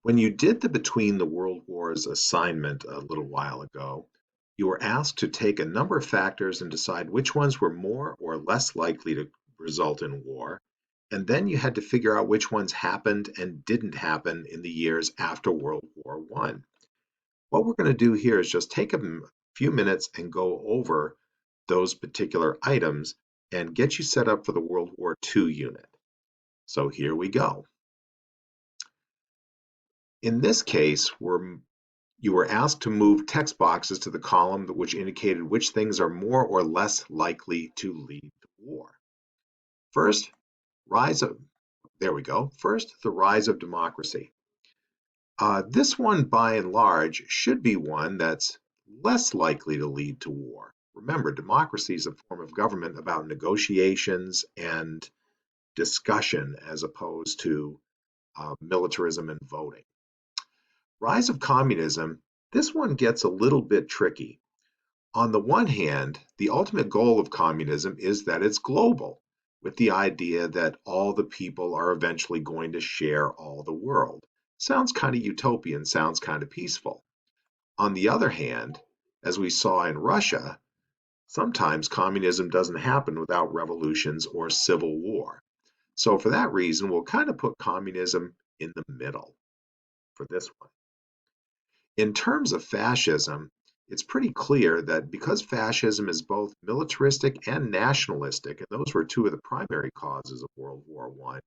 When you did the Between the World Wars assignment a little while ago, you were asked to take a number of factors and decide which ones were more or less likely to result in war, and then you had to figure out which ones happened and didn't happen in the years after World War One. What we're going to do here is just take a few minutes and go over those particular items and get you set up for the World War II unit. So here we go. In this case, you were asked to move text boxes to the column which indicated which things are more or less likely to lead to war. First, there we go. First, the rise of democracy. This one, by and large, should be one that's less likely to lead to war. Remember, democracy is a form of government about negotiations and discussion as opposed to militarism and voting. Rise of communism, this one gets a little bit tricky. On the one hand, the ultimate goal of communism is that it's global, with the idea that all the people are eventually going to share all the world. Sounds kind of utopian, sounds kind of peaceful. On the other hand, as we saw in Russia, sometimes communism doesn't happen without revolutions or civil war. So for that reason, we'll kind of put communism in the middle for this one. In terms of fascism, it's pretty clear that because fascism is both militaristic and nationalistic, and those were two of the primary causes of World War I,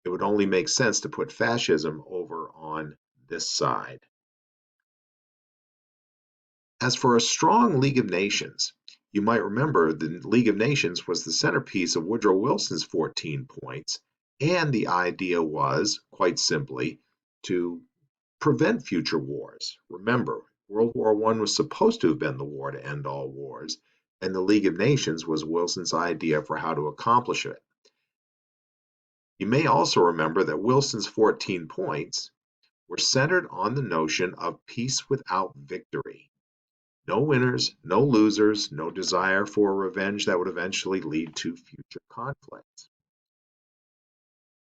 it would only make sense to put fascism over on this side. As for a strong League of Nations, you might remember the League of Nations was the centerpiece of Woodrow Wilson's 14 points, and the idea was, quite simply, to prevent future wars. Remember, World War I was supposed to have been the war to end all wars, and the League of Nations was Wilson's idea for how to accomplish it. You may also remember that Wilson's 14 points were centered on the notion of peace without victory. No winners, no losers, no desire for revenge that would eventually lead to future conflicts.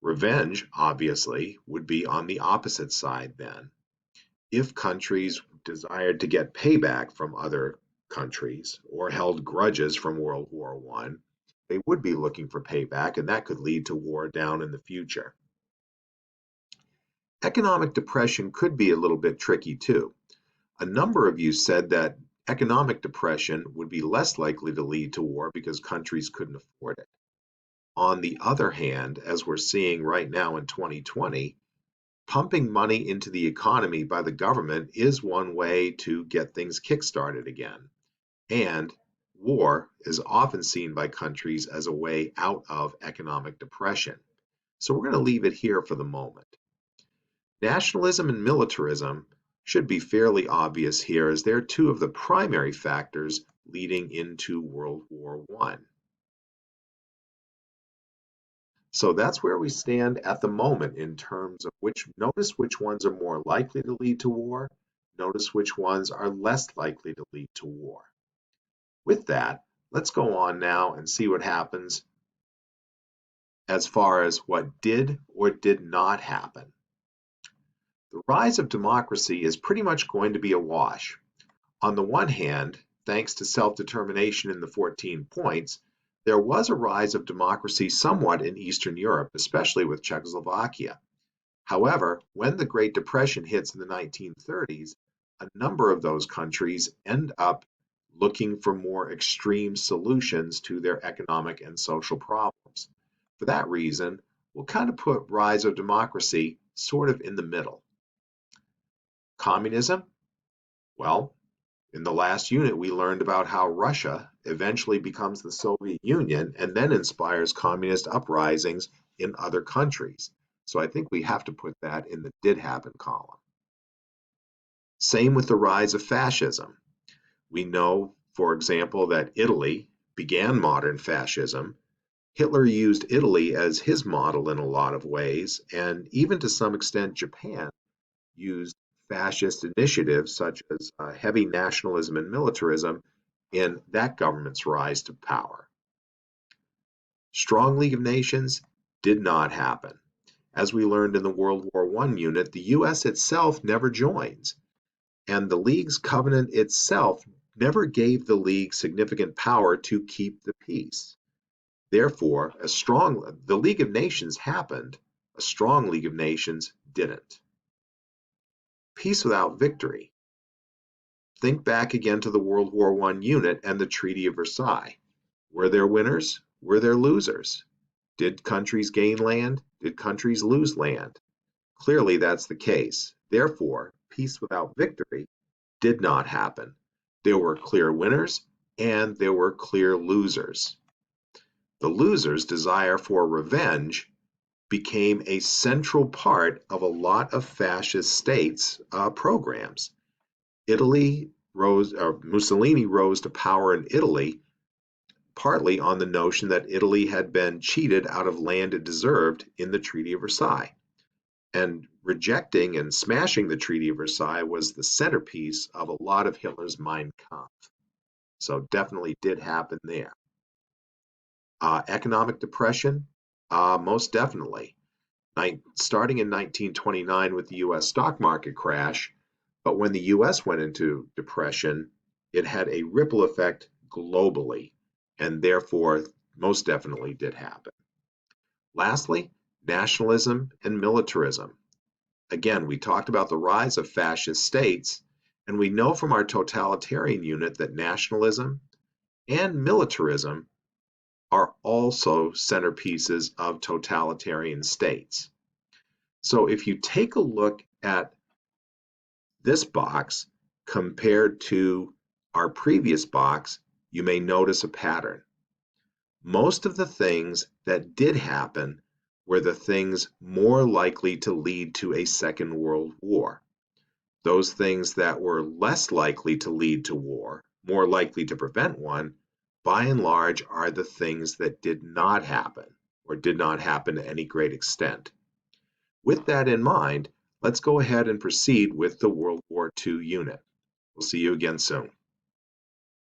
Revenge, obviously, would be on the opposite side then. If countries desired to get payback from other countries or held grudges from World War I, they would be looking for payback, and that could lead to war down in the future. Economic depression could be a little bit tricky too. A number of you said that economic depression would be less likely to lead to war because countries couldn't afford it. On the other hand, as we're seeing right now in 2020, pumping money into the economy by the government is one way to get things kickstarted again. And war is often seen by countries as a way out of economic depression. So we're going to leave it here for the moment. Nationalism and militarism should be fairly obvious here, as they're two of the primary factors leading into World War I. So that's where we stand at the moment in terms of notice which ones are more likely to lead to war, notice which ones are less likely to lead to war. With that, let's go on now and see what happens as far as what did or did not happen. The rise of democracy is pretty much going to be a wash. On the one hand, thanks to self-determination in the 14 points, there was a rise of democracy somewhat in Eastern Europe, especially with Czechoslovakia. However, when the Great Depression hits in the 1930s, a number of those countries end up looking for more extreme solutions to their economic and social problems. For that reason, we'll kind of put rise of democracy sort of in the middle. Communism? Well, in the last unit, we learned about how Russia eventually becomes the Soviet Union and then inspires communist uprisings in other countries. So I think we have to put that in the did happen column. Same with the rise of fascism. We know, for example, that Italy began modern fascism. Hitler used Italy as his model in a lot of ways, and even to some extent Japan used fascist initiatives such as heavy nationalism and militarism in that government's rise to power. Strong League of Nations did not happen. As we learned in the World War I unit, the U.S. itself never joins, and the League's covenant itself never gave the League significant power to keep the peace. Therefore, the League of Nations happened, a strong League of Nations didn't. Peace without victory. Think back again to the World War I unit and the Treaty of Versailles. Were there winners? Were there losers? Did countries gain land? Did countries lose land? Clearly that's the case. Therefore, peace without victory did not happen. There were clear winners and there were clear losers. The losers' desire for revenge became a central part of a lot of fascist states' programs. Mussolini rose to power in Italy partly on the notion that Italy had been cheated out of land it deserved in the Treaty of Versailles. And rejecting and smashing the Treaty of Versailles was the centerpiece of a lot of Hitler's Mein Kampf. So definitely did happen there. Economic depression, most definitely. Starting in 1929 with the U.S. stock market crash, but when the U.S. went into depression, it had a ripple effect globally, and therefore most definitely did happen. Lastly, nationalism and militarism. Again, we talked about the rise of fascist states, and we know from our totalitarian unit that nationalism and militarism are also centerpieces of totalitarian states. So if you take a look at this box compared to our previous box, you may notice a pattern. Most of the things that did happen were the things more likely to lead to a Second World War. Those things that were less likely to lead to war, more likely to prevent one, by and large are the things that did not happen or did not happen to any great extent. With that in mind, let's go ahead and proceed with the World War II unit. We'll see you again soon.